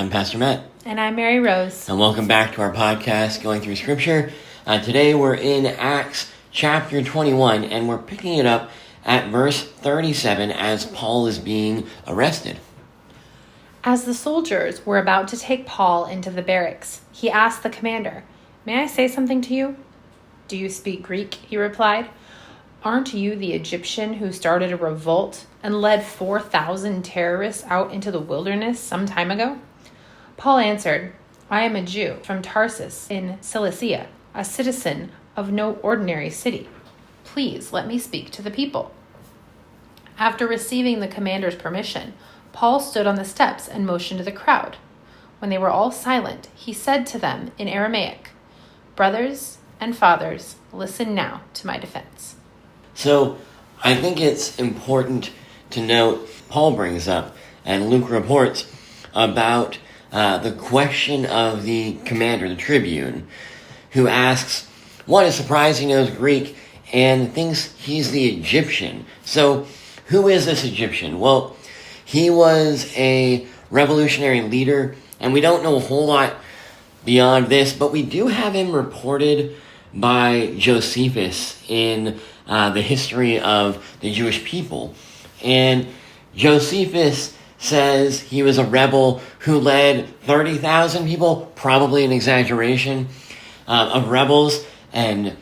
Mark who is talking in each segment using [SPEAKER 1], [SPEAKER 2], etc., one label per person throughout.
[SPEAKER 1] I'm Pastor Matt.
[SPEAKER 2] And I'm Mary Rose.
[SPEAKER 1] And welcome back to our podcast, Going Through Scripture. Today we're in Acts chapter 21, and we're picking it up at verse 37 as Paul is being arrested.
[SPEAKER 2] As the soldiers were about to take Paul into the barracks, he asked the commander, "May I say something to you?" "Do you speak Greek?" he replied. "Aren't you the Egyptian who started a revolt and led 4,000 terrorists out into the wilderness some time ago?" Paul answered, "I am a Jew from Tarsus in Cilicia, a citizen of no ordinary city. Please let me speak to the people." After receiving the commander's permission, Paul stood on the steps and motioned to the crowd. When they were all silent, he said to them in Aramaic, "Brothers and fathers, listen now to my defense."
[SPEAKER 1] So I think it's important to note, Paul brings up, and Luke reports about the question of the commander, the tribune, who asks, one is surprised he knows Greek and thinks he's the Egyptian. So who is this Egyptian? Well, he was a revolutionary leader, and we don't know a whole lot beyond this, but we do have him reported by Josephus in the history of the Jewish people. And Josephus says he was a rebel who led 30,000 people, probably an exaggeration, of rebels. And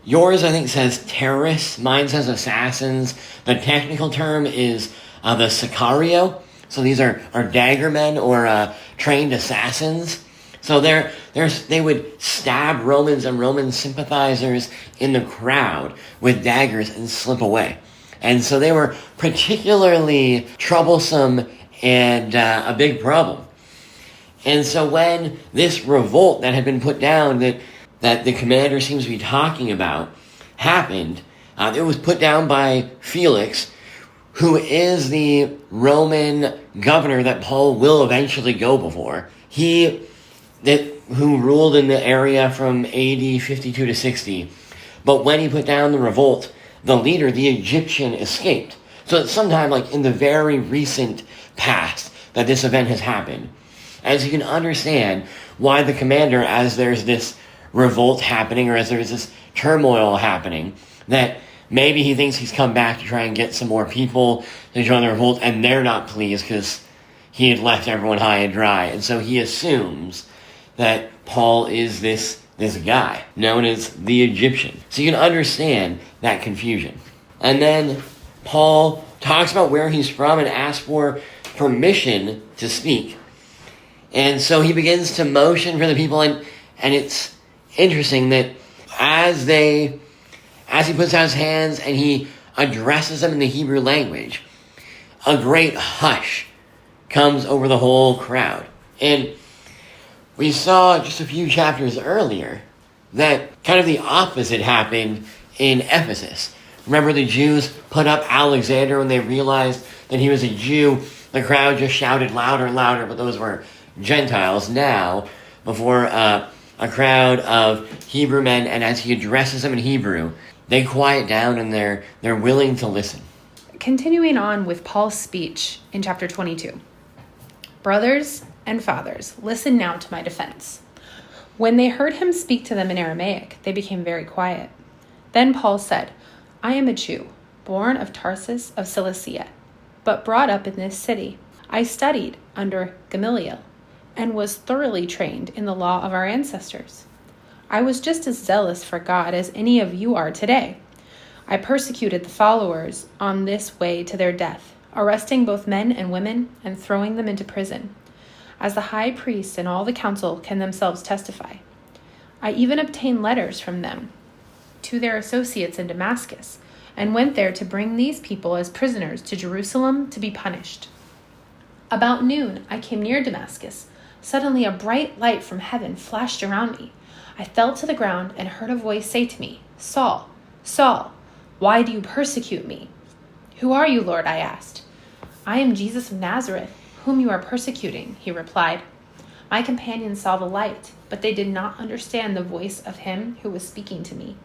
[SPEAKER 1] yours, I think, says terrorists. Mine says assassins. The technical term is the Sicario. So these are dagger men or trained assassins. So they would stab Romans and Roman sympathizers in the crowd with daggers and slip away. And so they were particularly troublesome and a big problem. And so when this revolt that had been put down that the commander seems to be talking about happened, it was put down by Felix, who is the Roman governor that Paul will eventually go before. Who ruled in the area from AD 52 to 60. But when he put down the revolt, the leader, the Egyptian, escaped. So it's sometime like in the very recent past that this event has happened. As you can understand why the commander, as there's this revolt happening or as there's this turmoil happening, that maybe he thinks he's come back to try and get some more people to join the revolt, and they're not pleased because he had left everyone high and dry. And so he assumes that Paul is this guy known as the Egyptian. So you can understand that confusion. And then Paul talks about where he's from and asks for permission to speak. And so he begins to motion for the people, and it's interesting that as he puts out his hands and he addresses them in the Hebrew language, a great hush comes over the whole crowd. And we saw just a few chapters earlier that kind of the opposite happened in Ephesus. Remember, the Jews put up Alexander when they realized that he was a Jew. The crowd just shouted louder and louder, but those were Gentiles. Now, before a crowd of Hebrew men, and as he addresses them in Hebrew, they quiet down and they're willing to listen.
[SPEAKER 2] Continuing on with Paul's speech in chapter 22. "Brothers and fathers, listen now to my defense." When they heard him speak to them in Aramaic, they became very quiet. Then Paul said, "I am a Jew, born of Tarsus of Cilicia, but brought up in this city. I studied under Gamaliel and was thoroughly trained in the law of our ancestors. I was just as zealous for God as any of you are today. I persecuted the followers on this way to their death, arresting both men and women and throwing them into prison, as the high priest and all the council can themselves testify. I even obtained letters from them to their associates in Damascus, and went there to bring these people as prisoners to Jerusalem to be punished. About noon, I came near Damascus. Suddenly a bright light from heaven flashed around me. I fell to the ground and heard a voice say to me, 'Saul, Saul, why do you persecute me?' 'Who are you, Lord?' I asked. 'I am Jesus of Nazareth, whom you are persecuting,' he replied. My companions saw the light, but they did not understand the voice of him who was speaking to me.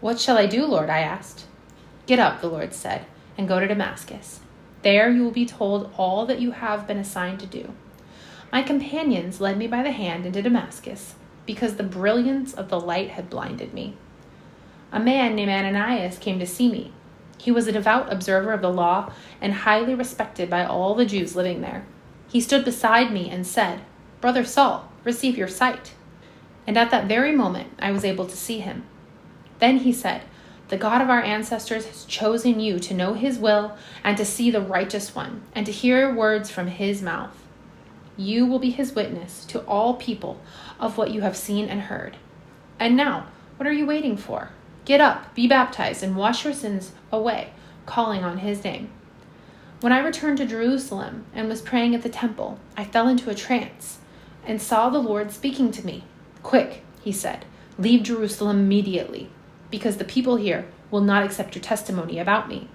[SPEAKER 2] 'What shall I do, Lord?' I asked. 'Get up,' the Lord said, "and go to Damascus. There you will be told all that you have been assigned to do.' My companions led me by the hand into Damascus, because the brilliance of the light had blinded me. A man named Ananias came to see me. He was a devout observer of the law and highly respected by all the Jews living there. He stood beside me and said, "Brother Saul, receive your sight." And at that very moment I was able to see him. Then he said, "The God of our ancestors has chosen you to know his will and to see the righteous one and to hear words from his mouth. You will be his witness to all people of what you have seen and heard. And now, what are you waiting for? Get up, be baptized, and wash your sins away, calling on his name." When I returned to Jerusalem and was praying at the temple, I fell into a trance and saw the Lord speaking to me. "Quick," he said, "leave Jerusalem immediately, because the people here will not accept your testimony about me."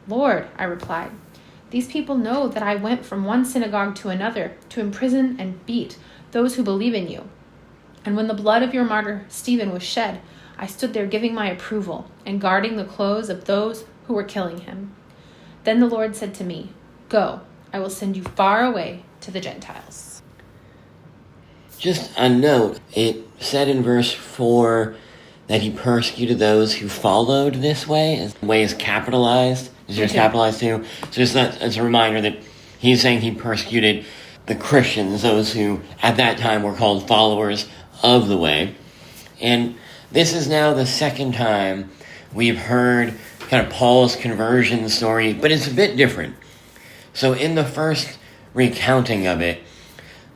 [SPEAKER 2] "Lord," I replied, "these people know that I went from one synagogue to another to imprison and beat those who believe in you. And when the blood of your martyr Stephen was shed, I stood there giving my approval and guarding the clothes of those who were killing him." Then the Lord said to me, "Go, I will send you far away to the Gentiles."
[SPEAKER 1] Just a note, it said in verse 4 that he persecuted those who followed this way. The way is capitalized. Is yours capitalized too? So just that as a reminder that he's saying he persecuted the Christians, those who at that time were called followers of the way. And this is now the second time we've heard kind of Paul's conversion story, but it's a bit different. So in the first recounting of it,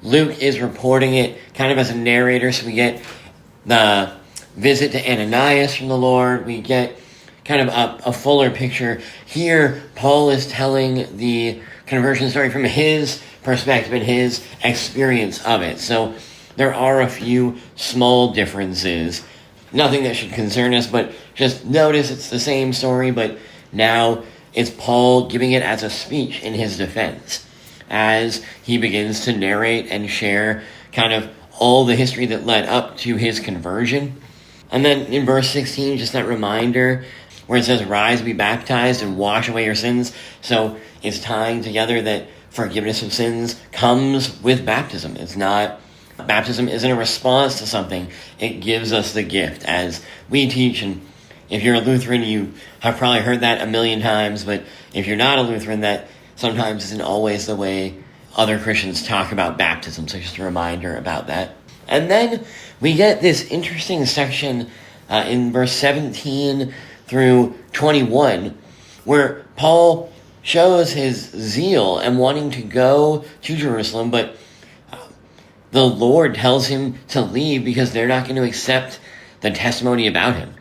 [SPEAKER 1] Luke is reporting it kind of as a narrator, so we get the visit to Ananias from the Lord, we get kind of a fuller picture. Here, Paul is telling the conversion story from his perspective and his experience of it. So there are a few small differences. Nothing that should concern us, but just notice it's the same story, but now it's Paul giving it as a speech in his defense as he begins to narrate and share kind of all the history that led up to his conversion. And then in verse 16, just that reminder where it says, "Rise, be baptized, and wash away your sins." So it's tying together that forgiveness of sins comes with baptism. Baptism isn't a response to something. It gives us the gift, as we teach. And if you're a Lutheran, you have probably heard that a million times. But if you're not a Lutheran, that sometimes isn't always the way other Christians talk about baptism. So just a reminder about that. And then we get this interesting section in verse 17 through 21, where Paul shows his zeal and wanting to go to Jerusalem, but the Lord tells him to leave because they're not going to accept the testimony about him.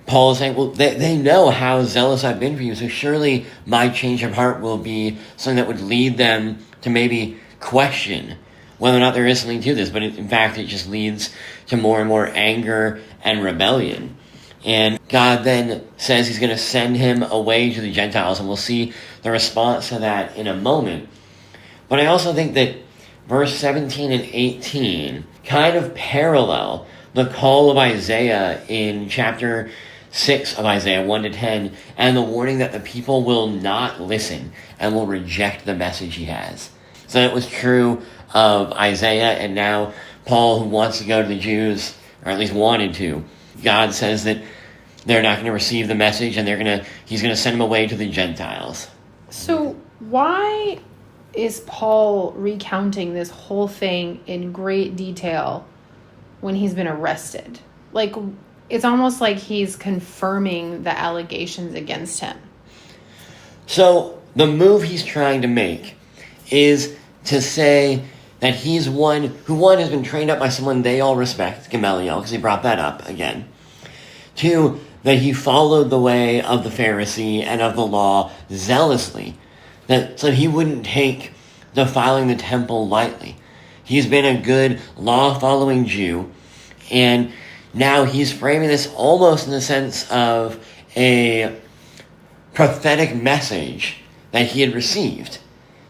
[SPEAKER 1] Paul is saying, well, they know how zealous I've been for you, so surely my change of heart will be something that would lead them to maybe question whether or not there is something to this. But in fact, it just leads to more and more anger and rebellion. And God then says he's going to send him away to the Gentiles, and we'll see the response to that in a moment. But I also think that verse 17 and 18 kind of parallel the call of Isaiah in chapter 6 of Isaiah 1 to 10, and the warning that the people will not listen and will reject the message he has. So that was true of Isaiah, and now Paul, who wants to go to the Jews, or at least wanted to, God says that they're not going to receive the message, and he's going to send them away to the Gentiles.
[SPEAKER 2] So why is Paul recounting this whole thing in great detail when he's been arrested? Like, it's almost like he's confirming the allegations against him.
[SPEAKER 1] So the move he's trying to make is to say that he's one has been trained up by someone they all respect, Gamaliel, because he brought that up again. 2, that he followed the way of the Pharisee and of the law zealously, so he wouldn't take defiling the temple lightly. He's been a good law-following Jew, and now he's framing this almost in the sense of a prophetic message that he had received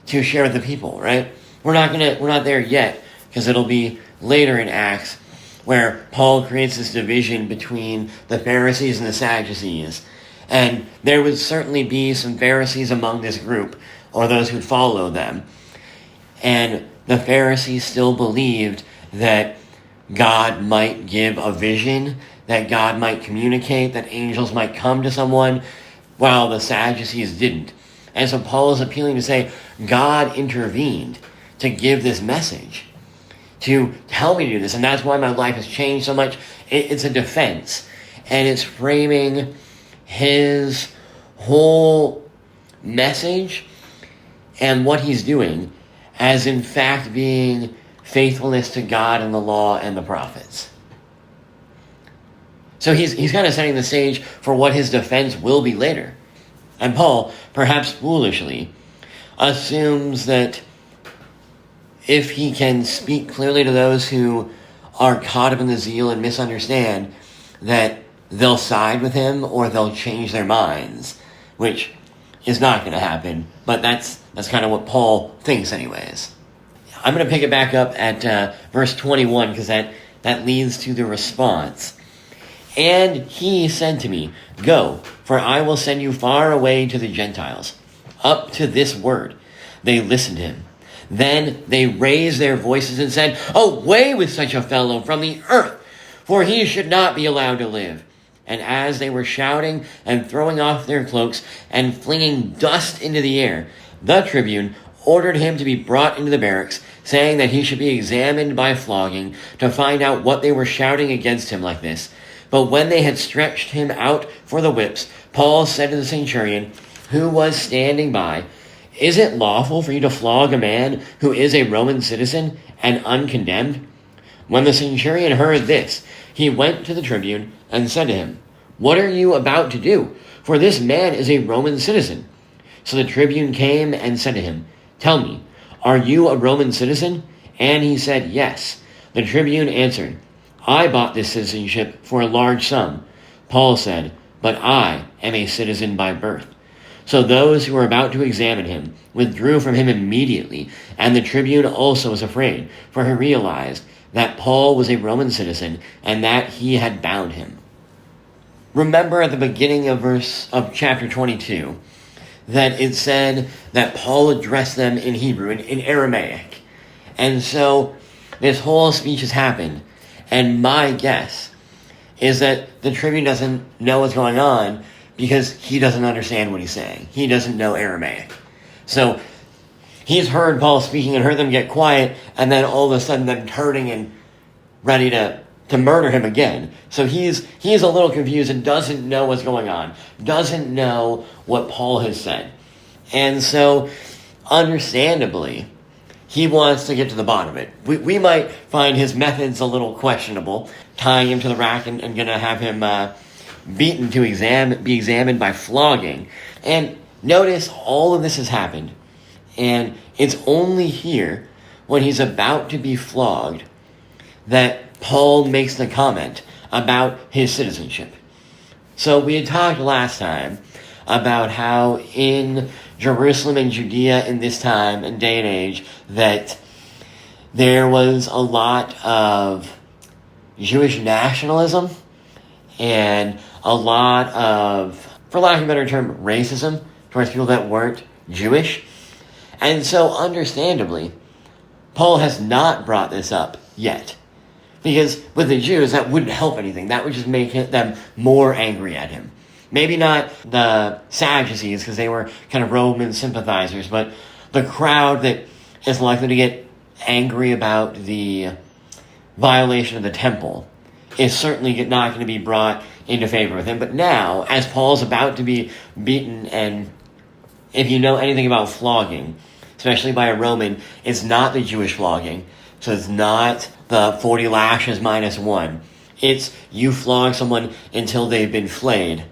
[SPEAKER 1] to share with the people, right? We're not there yet, because it'll be later in Acts where Paul creates this division between the Pharisees and the Sadducees. And there would certainly be some Pharisees among this group, or those who'd follow them. And the Pharisees still believed that God might give a vision, that God might communicate, that angels might come to someone, while the Sadducees didn't. And so Paul is appealing to say, God intervened to give this message, to help me to do this, and that's why my life has changed so much. It's a defense, and it's framing his whole message and what he's doing as in fact being faithfulness to God and the law and the prophets. So he's kind of setting the stage for what his defense will be later. And Paul, perhaps foolishly, assumes that if he can speak clearly to those who are caught up in the zeal and misunderstand, that they'll side with him or they'll change their minds, which is not going to happen, but that's kind of what Paul thinks anyways. I'm going to pick it back up at verse 21, because that leads to the response. And he said to me, "Go, for I will send you far away to the Gentiles." Up to this word, they listened to him. Then they raised their voices and said, "Away with such a fellow from the earth, for he should not be allowed to live." And as they were shouting and throwing off their cloaks and flinging dust into the air, the tribune ordered him to be brought into the barracks, saying that he should be examined by flogging to find out what they were shouting against him like this. But when they had stretched him out for the whips, Paul said to the centurion, who was standing by, "Is it lawful for you to flog a man who is a Roman citizen and uncondemned?" When the centurion heard this, he went to the tribune and said to him, "What are you about to do? For this man is a Roman citizen." So the tribune came and said to him, "Tell me, are you a Roman citizen?" And he said, "Yes." The tribune answered, "I bought this citizenship for a large sum." Paul said, "But I am a citizen by birth." So those who were about to examine him withdrew from him immediately, and the tribune also was afraid, for he realized that Paul was a Roman citizen and that he had bound him. Remember at the beginning of chapter 22 that it said that Paul addressed them in Hebrew, in Aramaic. And so this whole speech has happened, and my guess is that the tribune doesn't know what's going on because he doesn't understand what he's saying. He doesn't know Aramaic. So he's heard Paul speaking and heard them get quiet, and then all of a sudden them turning and ready to murder him again. So he's a little confused and doesn't know what's going on, doesn't know what Paul has said. And so, understandably, he wants to get to the bottom of it. We might find his methods a little questionable, tying him to the rack and going to have him beaten to be examined by flogging. And notice all of this has happened, and it's only here when he's about to be flogged that Paul makes the comment about his citizenship. So we had talked last time about how in Jerusalem and Judea in this time and day and age that there was a lot of Jewish nationalism and a lot of, for lack of a better term, racism towards people that weren't Jewish. And so understandably, Paul has not brought this up yet. Because with the Jews, that wouldn't help anything. That would just make them more angry at him. Maybe not the Sadducees, because they were kind of Roman sympathizers, but the crowd that is likely to get angry about the violation of the temple is certainly not going to be brought into favor with him. But now, as Paul's about to be beaten, and if you know anything about flogging, especially by a Roman, it's not the Jewish flogging. So it's not the 40 lashes minus one. It's you flog someone until they've been flayed,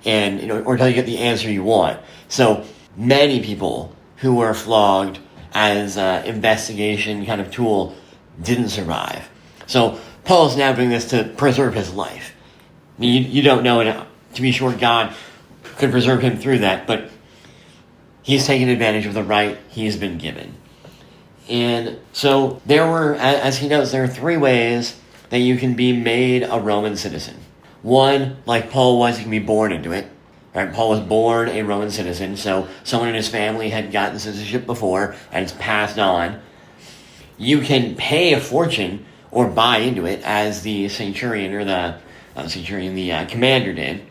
[SPEAKER 1] and or until you get the answer you want. So many people who were flogged as an investigation kind of tool didn't survive. So Paul's now doing this to preserve his life. I mean, you don't know, and to be sure God could preserve him through that, but he's taking advantage of the right he's been given. And so there were, as he knows, there are three ways that you can be made a Roman citizen. One, like Paul was, you can be born into it. Right? Paul was born a Roman citizen, so someone in his family had gotten citizenship before, and it's passed on. you can pay a fortune or buy into it, as the centurion or the commander did,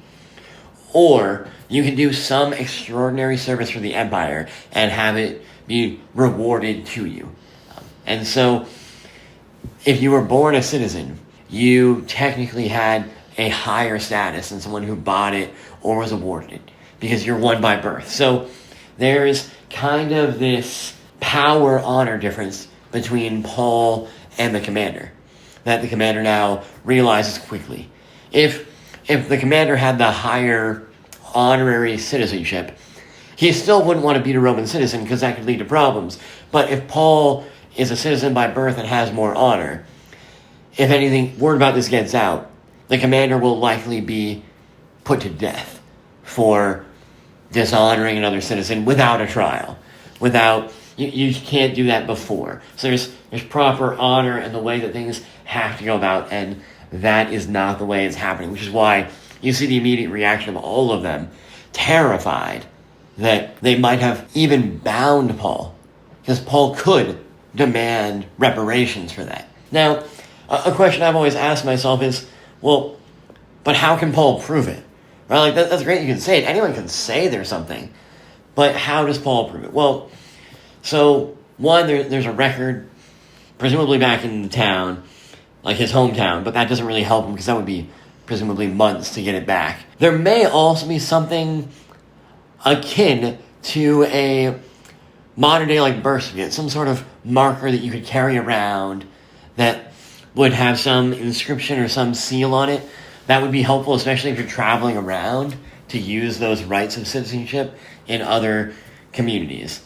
[SPEAKER 1] or you can do some extraordinary service for the empire and have it be rewarded to you. And so, if you were born a citizen, you technically had a higher status than someone who bought it or was awarded it, because you're one by birth. So, there's kind of this power-honor difference between Paul and the commander, that the commander now realizes quickly. If the commander had the higher honorary citizenship, he still wouldn't want to be a Roman citizen because that could lead to problems. But if Paul is a citizen by birth and has more honor, if anything, word about this gets out, the commander will likely be put to death for dishonoring another citizen without a trial. You can't do that before. So there's proper honor and the way that things have to go about, and that is not the way it's happening, which is why you see the immediate reaction of all of them, terrified that they might have even bound Paul, because Paul could demand reparations for that. Now, a question I've always asked myself is, well, but how can Paul prove it? Right? Like, that's great you can say it. Anyone can say there's something. But how does Paul prove it? Well, so, one, there's a record, presumably back in the town, like his hometown, but that doesn't really help him because that would be presumably months to get it back. There may also be something akin to a modern day like birth certificate, some sort of marker that you could carry around that would have some inscription or some seal on it. That would be helpful, especially if you're traveling around to use those rights of citizenship in other communities.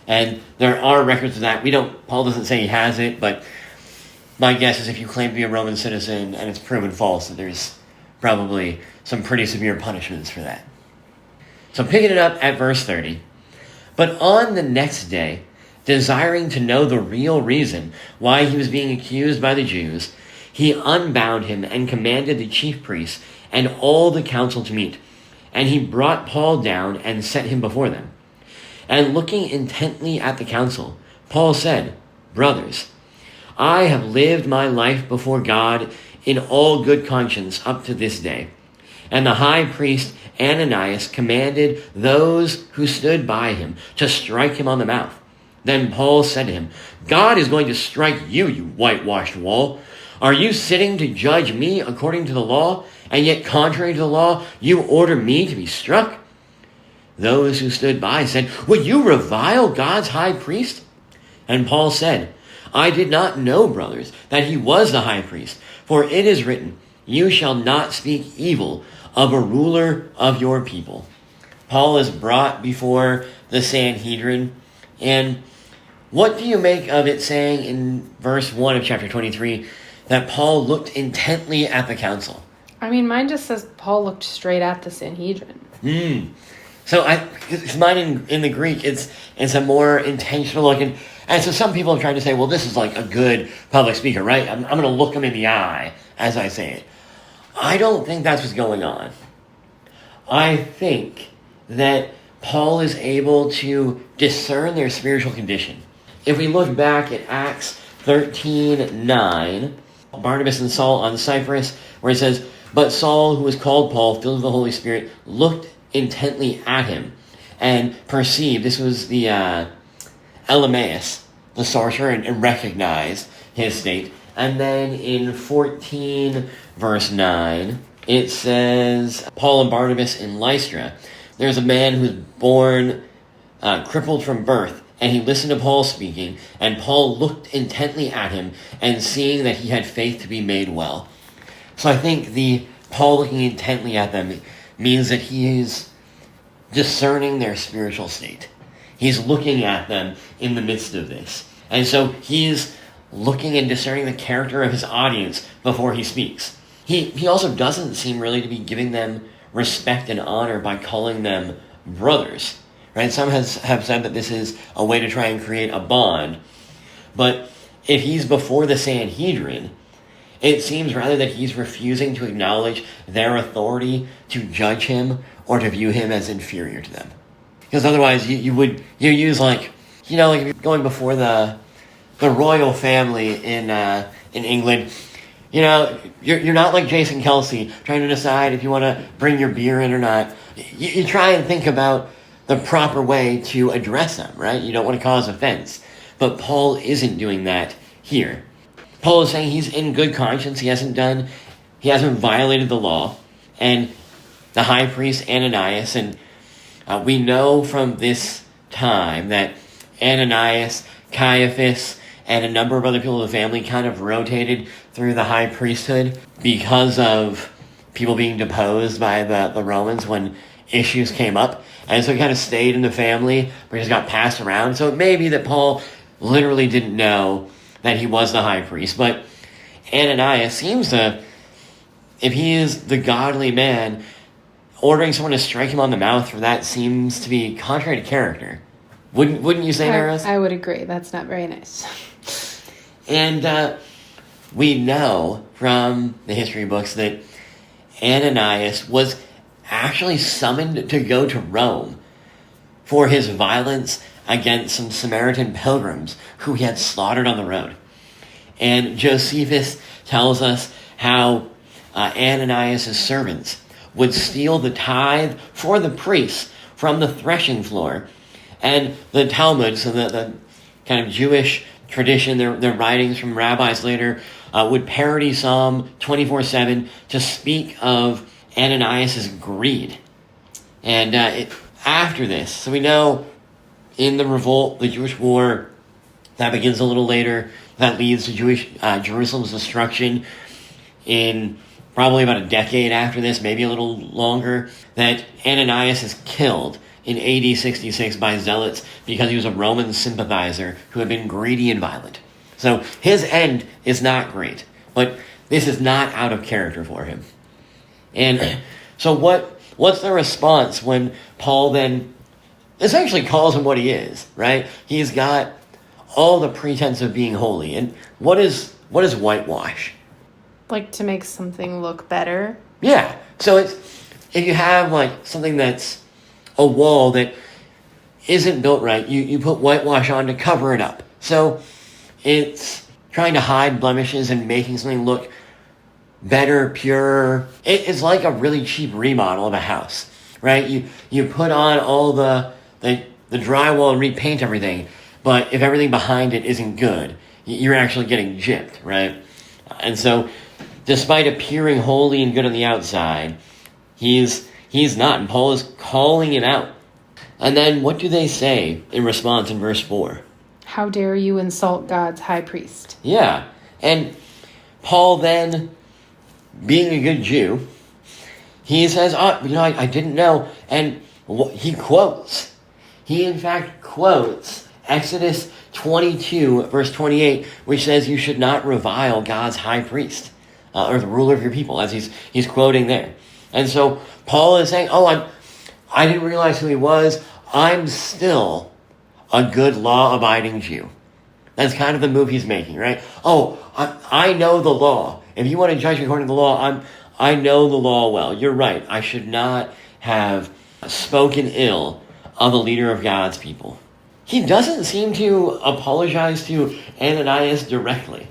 [SPEAKER 1] And there are records of that. Paul doesn't say he has it, but my guess is if you claim to be a Roman citizen and it's proven false, that there's probably some pretty severe punishments for that. So picking it up at verse 30, but on the next day, desiring to know the real reason why he was being accused by the Jews, he unbound him and commanded the chief priests and all the council to meet. And he brought Paul down and set him before them. And looking intently at the council, Paul said, "Brothers, I have lived my life before God in all good conscience up to this day." And the high priest Ananias commanded those who stood by him to strike him on the mouth. Then Paul said to him, "God is going to strike you, you whitewashed wall. Are you sitting to judge me according to the law, and yet contrary to the law, you order me to be struck?" Those who stood by said, "Would you revile God's high priest?" And Paul said, "I did not know, brothers, that he was the high priest, for it is written, 'You shall not speak evil of a ruler of your people.'" Paul is brought before the Sanhedrin, and what do you make of it saying in verse 1 of chapter 23 that Paul looked intently at the council?
[SPEAKER 2] I mean, mine just says Paul looked straight at the Sanhedrin.
[SPEAKER 1] So mine in the Greek, it's a more intentional look. And so some people have tried to say, well, this is like a good public speaker, right? I'm going to look them in the eye as I say it. I don't think that's what's going on. I think that Paul is able to discern their spiritual condition. If we look back at Acts 13:9, Barnabas and Saul on Cyprus, where it says, "But Saul, who was called Paul, filled with the Holy Spirit, looked intently at him and perceived," this was the Elymas, the sorcerer, and recognized his state. And then in 14 verse 9, it says, Paul and Barnabas in Lystra, there's a man who's born crippled from birth, and he listened to Paul speaking, and Paul looked intently at him, and seeing that he had faith to be made well. So I think the Paul looking intently at them means that he is discerning their spiritual state. He's looking at them in the midst of this. And so he's looking and discerning the character of his audience before he speaks. He also doesn't seem really to be giving them respect and honor by calling them brothers. Right? Some have said that this is a way to try and create a bond. But if he's before the Sanhedrin, it seems rather that he's refusing to acknowledge their authority to judge him or to view him as inferior to them. Because otherwise you use like if you're going before the the royal family in England, you know, you're not like Jason Kelsey trying to decide if you want to bring your beer in or not. You try and think about the proper way to address them, right? You don't want to cause offense. But Paul isn't doing that here. Paul is saying he's in good conscience. He hasn't violated the law. And the high priest Ananias, and we know from this time that Ananias, Caiaphas, and a number of other people of the family kind of rotated through the high priesthood because of people being deposed by the Romans when issues came up. And so he kind of stayed in the family, but he just got passed around. So it may be that Paul literally didn't know that he was the high priest. But Ananias seems to, if he is the godly man, ordering someone to strike him on the mouth for that seems to be contrary to character. Wouldn't you say, Maris?
[SPEAKER 2] I would agree. That's not very nice.
[SPEAKER 1] And we know from the history books that Ananias was actually summoned to go to Rome for his violence against some Samaritan pilgrims who he had slaughtered on the road. And Josephus tells us how Ananias' servants would steal the tithe for the priests from the threshing floor. And the Talmud, so the kind of Jewish tradition, their writings from rabbis later, would parody Psalm 24:7 to speak of Ananias' greed. And after this, so we know in the revolt, the Jewish war, that begins a little later, that leads to Jerusalem's destruction in probably about a decade after this, maybe a little longer, that Ananias is killed in AD 66 by zealots because he was a Roman sympathizer who had been greedy and violent. So his end is not great, but this is not out of character for him. And so what's the response when Paul then essentially calls him what he is, right? He's got all the pretense of being holy. And what is whitewash?
[SPEAKER 2] Like to make something look better?
[SPEAKER 1] Yeah. So it's, if you have like something that's a wall that isn't built right, you put whitewash on to cover it up. So it's trying to hide blemishes and making something look better, purer. It's like a really cheap remodel of a house, right? You put on all the drywall and repaint everything, but if everything behind it isn't good, you're actually getting gypped, right? And so, despite appearing holy and good on the outside, he's not, and Paul is calling it out. And then what do they say in response in verse 4?
[SPEAKER 2] How dare you insult God's high priest?
[SPEAKER 1] Yeah, and Paul then, being a good Jew, he says, I didn't know, and he quotes. He in fact quotes Exodus 22, verse 28, which says you should not revile God's high priest, or the ruler of your people, as he's quoting there. And so Paul is saying, I didn't realize who he was. I'm still a good law-abiding Jew. That's kind of the move he's making, right? I know the law. If you want to judge me according to the law, I know the law well. You're right. I should not have spoken ill of a leader of God's people. He doesn't seem to apologize to Ananias directly,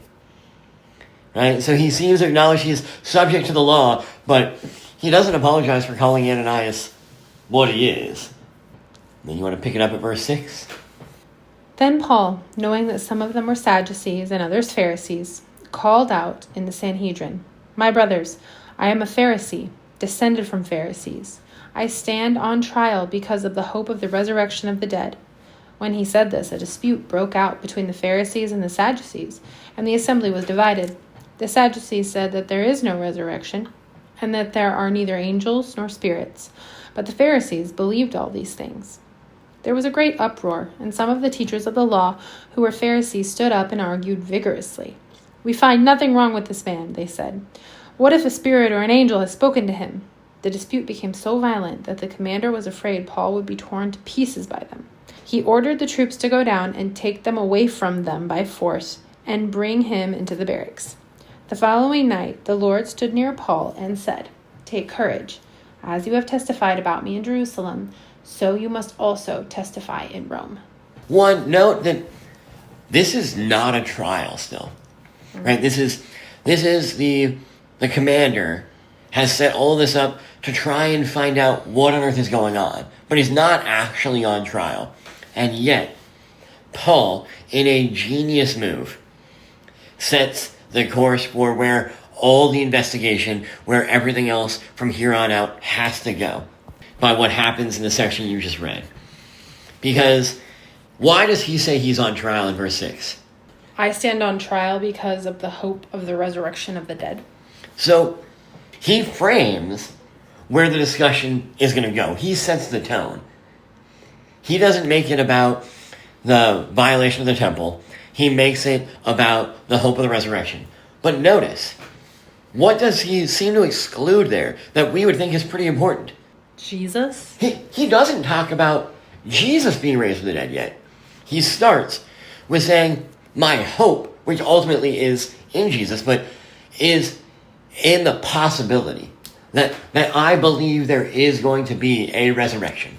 [SPEAKER 1] right? So he seems to acknowledge he's subject to the law, but he doesn't apologize for calling Ananias what he is. Then you want to pick it up at verse 6?
[SPEAKER 2] Then Paul, knowing that some of them were Sadducees and others Pharisees, called out in the Sanhedrin, "My brothers, I am a Pharisee, descended from Pharisees. I stand on trial because of the hope of the resurrection of the dead." When he said this, a dispute broke out between the Pharisees and the Sadducees, and the assembly was divided. The Sadducees said that there is no resurrection, and that there are neither angels nor spirits. But the Pharisees believed all these things. There was a great uproar, and some of the teachers of the law who were Pharisees stood up and argued vigorously. "We find nothing wrong with this man," they said. "What if a spirit or an angel has spoken to him?" The dispute became so violent that the commander was afraid Paul would be torn to pieces by them. He ordered the troops to go down and take them away from them by force and bring him into the barracks. The following night, the Lord stood near Paul and said, "Take courage. As you have testified about me in Jerusalem, so you must also testify in Rome."
[SPEAKER 1] One, note that this is not a trial still, right? This is the commander has set all this up to try and find out what on earth is going on, but he's not actually on trial. And yet, Paul, in a genius move, sets the course for where all the investigation, where everything else from here on out has to go, by what happens in the section you just read. Because why does he say he's on trial in verse 6?
[SPEAKER 2] I stand on trial because of the hope of the resurrection of the dead.
[SPEAKER 1] So he frames where the discussion is going to go. He sets the tone. He doesn't make it about the violation of the temple. He makes it about the hope of the resurrection. But notice, what does he seem to exclude there that we would think is pretty important?
[SPEAKER 2] Jesus?
[SPEAKER 1] He doesn't talk about Jesus being raised from the dead yet. He starts with saying, my hope, which ultimately is in Jesus, but is in the possibility that I believe there is going to be a resurrection.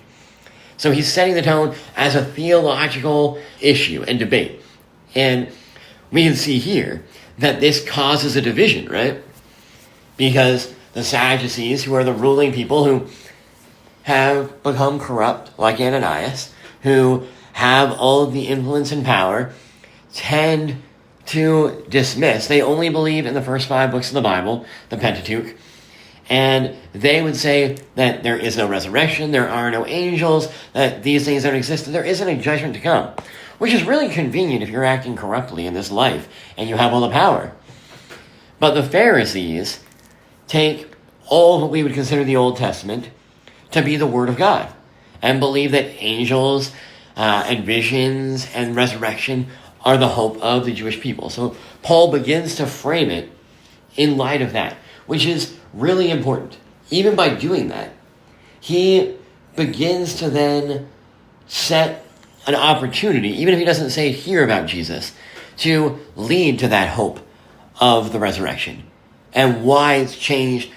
[SPEAKER 1] So he's setting the tone as a theological issue and debate. And we can see here that this causes a division, right? Because the Sadducees, who are the ruling people who have become corrupt, like Ananias, who have all of the influence and power, tend to dismiss. They only believe in the first 5 books of the Bible, the Pentateuch, and they would say that there is no resurrection, there are no angels, that these things don't exist, and there isn't a judgment to come, which is really convenient if you're acting corruptly in this life and you have all the power. But the Pharisees take all of what we would consider the Old Testament to be the Word of God and believe that angels and visions and resurrection are the hope of the Jewish people. So Paul begins to frame it in light of that, which is really important. Even by doing that, he begins to then set an opportunity, even if he doesn't say here about Jesus, to lead to that hope of the resurrection. And why it's changed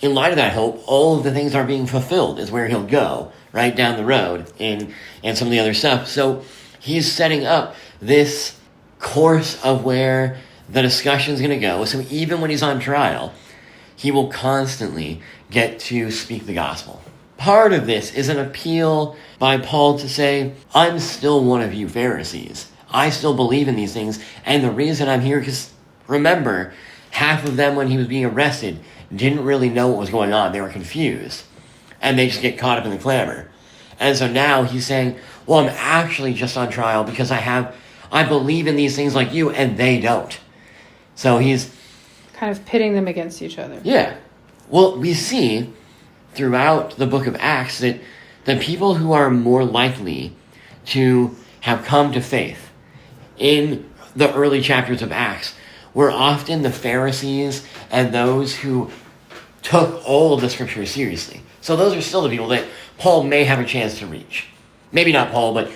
[SPEAKER 1] in light of that hope, all of the things are being fulfilled is where he'll go, right down the road and some of the other stuff. So he's setting up this course of where the discussion's going to go. So even when he's on trial, he will constantly get to speak the gospel. Part of this is an appeal by Paul to say, I'm still one of you Pharisees. I still believe in these things. And the reason I'm here, because remember, half of them when he was being arrested didn't really know what was going on. They were confused. And they just get caught up in the clamor. And so now he's saying, well, I'm actually just on trial because I believe in these things like you, and they don't. So he's
[SPEAKER 2] kind of pitting them against each other.
[SPEAKER 1] Yeah. Well, we see throughout the book of Acts that the people who are more likely to have come to faith in the early chapters of Acts were often the Pharisees and those who took all of the scriptures seriously. So those are still the people that Paul may have a chance to reach. Maybe not Paul, but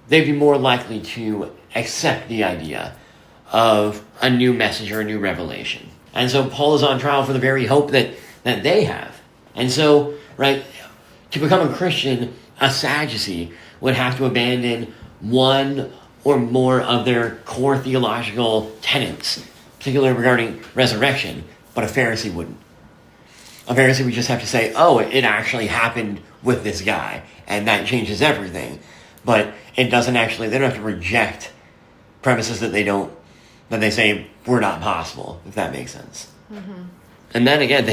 [SPEAKER 1] they'd be more likely to accept the idea of a new message or a new revelation. And so Paul is on trial for the very hope that they have. And so, right, to become a Christian, a Sadducee would have to abandon one or more of their core theological tenets, particularly regarding resurrection, but a Pharisee wouldn't. A Pharisee would just have to say, oh, it actually happened with this guy, and that changes everything. But it doesn't actually, they don't have to reject premises that they say were not possible, if that makes sense. Mm-hmm. And then again,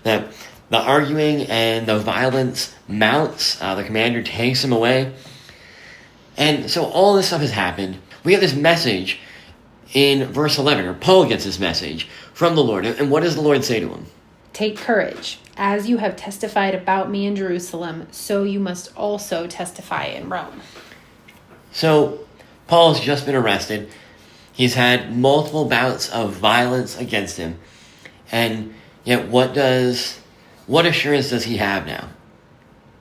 [SPEAKER 1] the arguing and the violence mounts. The commander takes him away. And so all this stuff has happened. We have this message in verse 11, or Paul gets this message from the Lord. And what does the Lord say to him?
[SPEAKER 2] Take courage. As you have testified about me in Jerusalem, so you must also testify in Rome. So Paul has just been arrested. He's had multiple bouts of violence against him. And yet what assurance does he have now?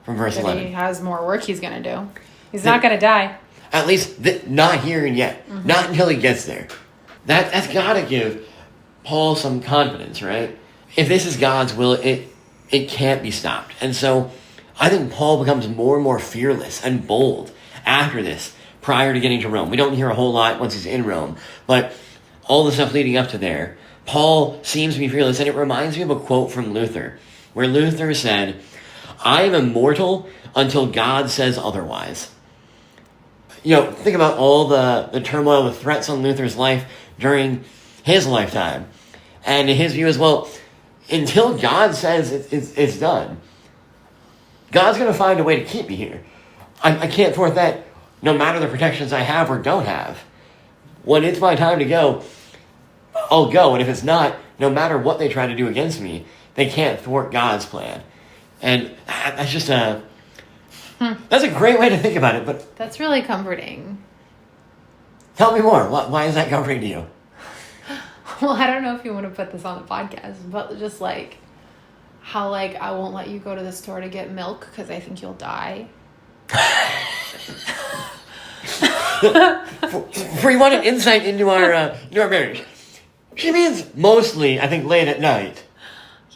[SPEAKER 2] From verse 11. He has more work he's going to do. He's not going to die.
[SPEAKER 1] At least not here and yet. Mm-hmm. Not until he gets there. That's got to give Paul some confidence, right? If this is God's will, it can't be stopped. And so I think Paul becomes more and more fearless and bold after this, prior to getting to Rome. We don't hear a whole lot once he's in Rome, but all the stuff leading up to there, Paul seems to be fearless, and it reminds me of a quote from Luther, where Luther said, "I am immortal until God says otherwise." Think about all the turmoil, the threats on Luther's life during his lifetime. And his view is, well, until God says it's done, God's going to find a way to keep me here. I can't thwart that no matter the protections I have or don't have. When it's my time to go, I'll go. And if it's not, no matter what they try to do against me, they can't thwart God's plan. And that's just that's a great way to think about it. But
[SPEAKER 2] That's really comforting.
[SPEAKER 1] tell me more. Why is that comforting to you?
[SPEAKER 2] Well, I don't know if you want to put this on the podcast, but just like how I won't let you go to the store to get milk because I think you'll die.
[SPEAKER 1] For you want an insight into our marriage. She means mostly, I think, late at night.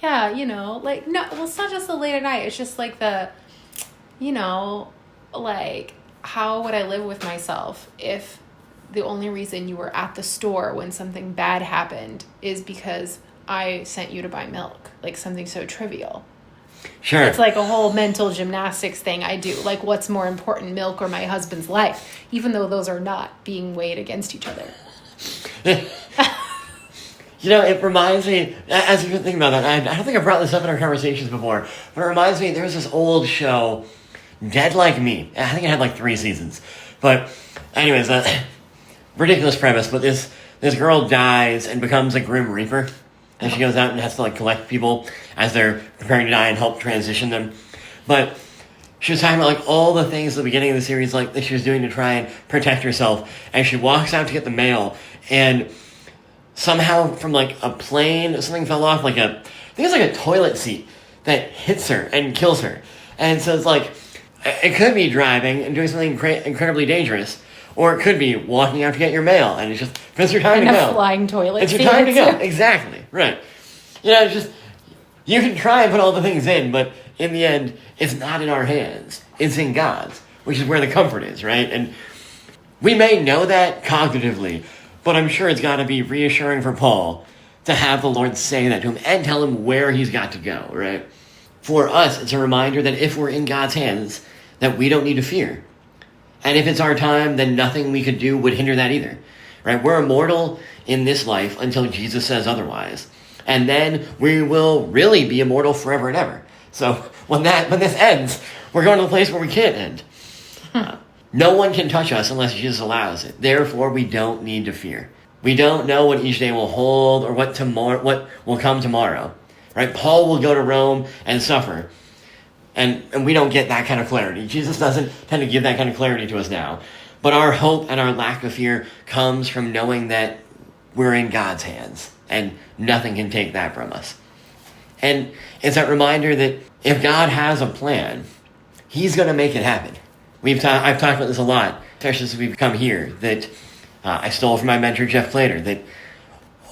[SPEAKER 2] Yeah, no, well, it's not just the late at night. It's just how would I live with myself if the only reason you were at the store when something bad happened is because I sent you to buy milk, something so trivial.
[SPEAKER 1] Sure.
[SPEAKER 2] It's like a whole mental gymnastics thing I do. What's more important, milk or my husband's life? Even though those are not being weighed against each other.
[SPEAKER 1] It reminds me, as you've been thinking about that, I don't think I brought this up in our conversations before, but it reminds me, there was this old show, Dead Like Me. I think it had 3 seasons. But anyways, ridiculous premise, but this girl dies and becomes a Grim Reaper. And she goes out and has to collect people as they're preparing to die and help transition them. But she was talking about all the things at the beginning of the series that she was doing to try and protect herself. And she walks out to get the mail, and somehow from a plane, something fell off, I think it's a toilet seat that hits her and kills her. And so it's it could be driving and doing something incredibly dangerous, or it could be walking out to get your mail, and it's your time to go.
[SPEAKER 2] And a flying toilet
[SPEAKER 1] It's
[SPEAKER 2] seat.
[SPEAKER 1] your time to go. Exactly. Right. You can try and put all the things in, but in the end, it's not in our hands. It's in God's, which is where the comfort is, right? And we may know that cognitively, but I'm sure it's got to be reassuring for Paul to have the Lord say that to him and tell him where he's got to go, right? For us, it's a reminder that if we're in God's hands, that we don't need to fear. And if it's our time, then nothing we could do would hinder that either, right? We're immortal in this life until Jesus says otherwise. And then we will really be immortal forever and ever. So when this ends, we're going to the place where we can't end. No one can touch us unless Jesus allows it. Therefore, we don't need to fear. We don't know what each day will hold or what will come tomorrow. Right? Paul will go to Rome and suffer. And we don't get that kind of clarity. Jesus doesn't tend to give that kind of clarity to us now. But our hope and our lack of fear comes from knowing that we're in God's hands. And nothing can take that from us. And it's that reminder that if God has a plan, He's going to make it happen. I've talked about this a lot, especially since we've come here, that I stole from my mentor, Jeff Plater, that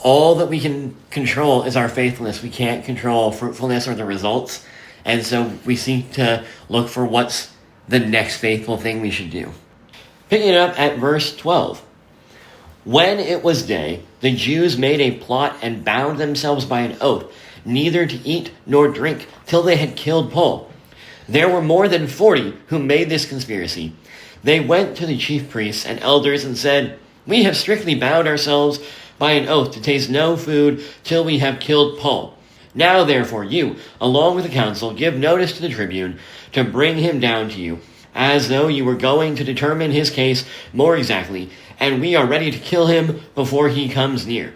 [SPEAKER 1] all that we can control is our faithfulness. We can't control fruitfulness or the results. And so we seek to look for what's the next faithful thing we should do. Picking it up at verse 12. When it was day, the Jews made a plot and bound themselves by an oath, neither to eat nor drink, till they had killed Paul. There were more than 40 who made this conspiracy. They went to the chief priests and elders and said, "We have strictly bound ourselves by an oath to taste no food till we have killed Paul. Now, therefore, you, along with the council, give notice to the tribune to bring him down to you, as though you were going to determine his case more exactly, and we are ready to kill him before he comes near."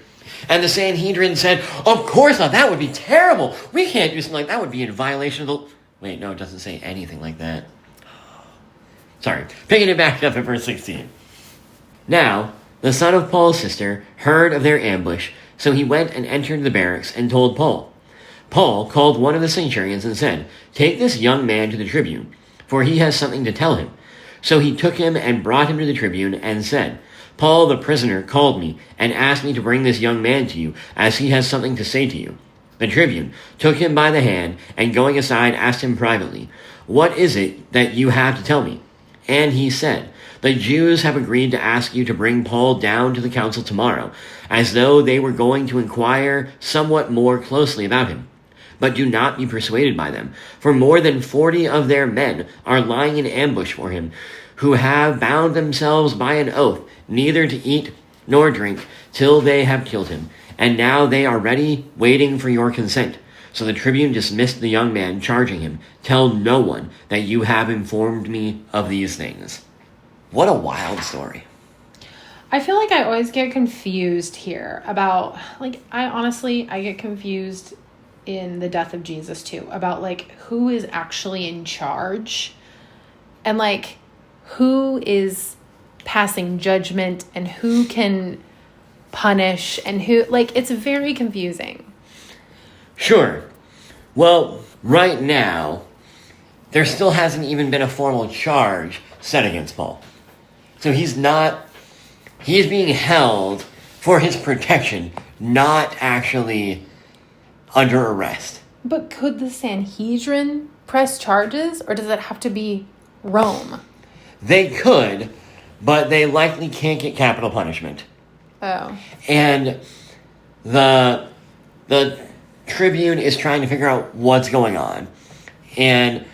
[SPEAKER 1] And the Sanhedrin said, "Of course not, that would be terrible. We can't do something like that. Would be in violation of the..." Wait, no, it doesn't say anything like that. Sorry, picking it back up at verse 16. Now, the son of Paul's sister heard of their ambush, so he went and entered the barracks and told Paul. Paul called one of the centurions and said, "Take this young man to the tribune, for he has something to tell him." So he took him and brought him to the tribune and said, "Paul the prisoner called me and asked me to bring this young man to you, as he has something to say to you." The tribune took him by the hand and going aside asked him privately, "What is it that you have to tell me?" And he said, The Jews have agreed to ask you to bring Paul down to the council tomorrow, as though they were going to inquire somewhat more closely about him. But do not be persuaded by them, for more than 40 of their men are lying in ambush for him, who have bound themselves by an oath neither to eat nor drink till they have killed him. And now they are ready, waiting for your consent. So the tribune dismissed the young man, charging him, "Tell no one that you have informed me of these things." What a wild story.
[SPEAKER 2] I feel like I always get confused here about, like, I get confused in the death of Jesus too, about like who is actually in charge and like who is passing judgment and who can punish and who, like, it's very confusing.
[SPEAKER 1] Sure. Well, right now, there still hasn't even been a formal charge set against Paul. So he's being held for his protection, not actually under arrest.
[SPEAKER 2] But could the Sanhedrin press charges, or does it have to be Rome?
[SPEAKER 1] They could, but they likely can't get capital punishment.
[SPEAKER 2] Oh.
[SPEAKER 1] And the Tribune is trying to figure out what's going on. And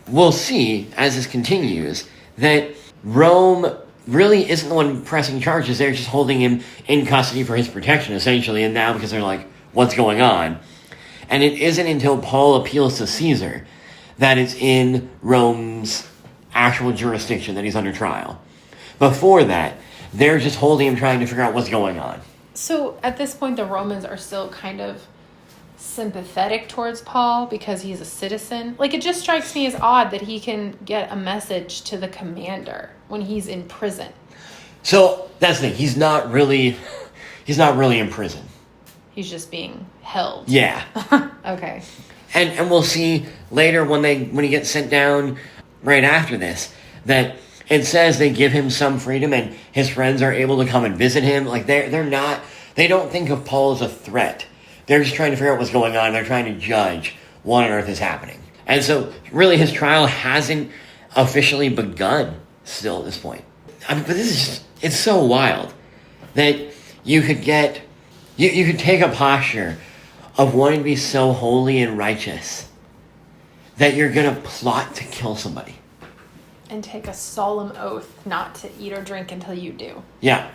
[SPEAKER 1] we'll see, as this continues, that Rome really isn't the one pressing charges. They're just holding him in custody for his protection, essentially. And now, because they're like, what's going on? And it isn't until Paul appeals to Caesar that it's in Rome's actual jurisdiction that he's under trial. Before that, they're just holding him, trying to figure out what's going on.
[SPEAKER 2] So at this point, the Romans are still kind of sympathetic towards Paul because he's a citizen. Like, it just strikes me as odd that he can get a message to the commander when he's in prison.
[SPEAKER 1] So that's the thing. He's not really in prison.
[SPEAKER 2] He's just being held.
[SPEAKER 1] Yeah.
[SPEAKER 2] Okay.
[SPEAKER 1] And we'll see later when he gets sent down right after this that it says they give him some freedom and his friends are able to come and visit him. Like, they don't think of Paul as a threat. They're just trying to figure out what's going on. They're trying to judge what on earth is happening. And so really his trial hasn't officially begun still at this point. I mean, but this is just, it's so wild that you could take a posture of wanting to be so holy and righteous that you're going to plot to kill somebody.
[SPEAKER 2] And take a solemn oath not to eat or drink until you do.
[SPEAKER 1] Yeah.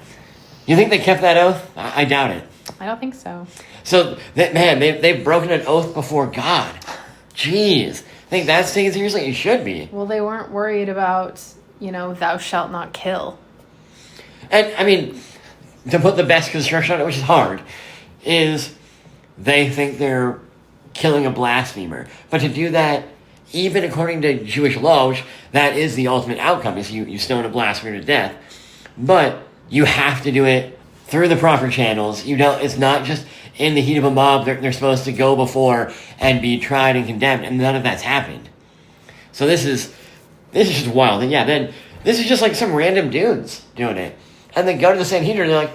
[SPEAKER 1] You think they kept that oath? I doubt it.
[SPEAKER 2] I don't think so.
[SPEAKER 1] So, they've broken an oath before God. Jeez. I think that's taken seriously. It should be.
[SPEAKER 2] Well, they weren't worried about, thou shalt not kill.
[SPEAKER 1] And, I mean, to put the best construction on it, which is hard, is they think they're killing a blasphemer. But to do that, even according to Jewish law, which that is the ultimate outcome, is you stone a blasphemer to death. But you have to do it through the proper channels. It's not just in the heat of a mob. They're supposed to go before and be tried and condemned, and none of that's happened. So this is just wild. And yeah, then this is just like some random dudes doing it. And they go to the Sanhedrin and they're like,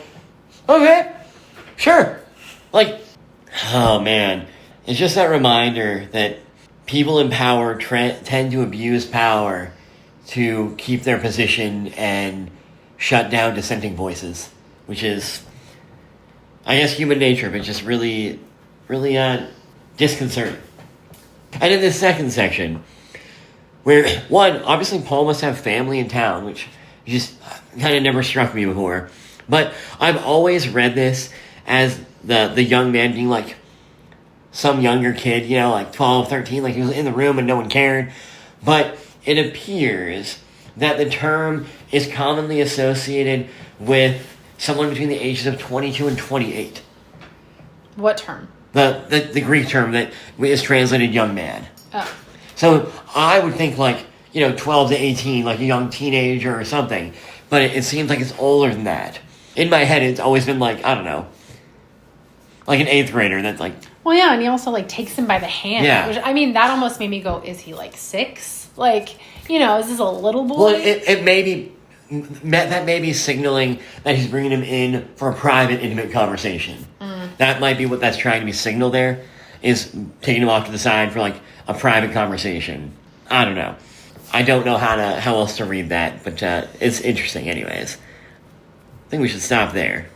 [SPEAKER 1] okay, sure. Like, oh man. It's just that reminder that people in power tend to abuse power to keep their position and shut down dissenting voices, which is, I guess, human nature, but just really, really disconcerting. And in this second section, where, one, obviously Paul must have family in town, which just kind of never struck me before. But I've always read this as the young man being like some younger kid, like 12, 13, like he was in the room and no one cared. But it appears that the term is commonly associated with someone between the ages of 22 and 28.
[SPEAKER 2] What term?
[SPEAKER 1] The Greek term that is translated young man.
[SPEAKER 2] Oh.
[SPEAKER 1] So I would think 12 to 18, like a young teenager or something. But it seems like it's older than that. In my head, it's always been I don't know, like an 8th grader that's like...
[SPEAKER 2] Well, yeah, and he also takes him by the hand.
[SPEAKER 1] Yeah.
[SPEAKER 2] Which, that almost made me go, is he 6? Is this a little boy?
[SPEAKER 1] Well, it may be... That may be signaling that he's bringing him in for a private, intimate conversation. That might be what that's trying to be signaled there, is taking him off to the side for a private conversation. I don't know. I don't know how else to read that, but it's interesting anyways. I think we should stop there.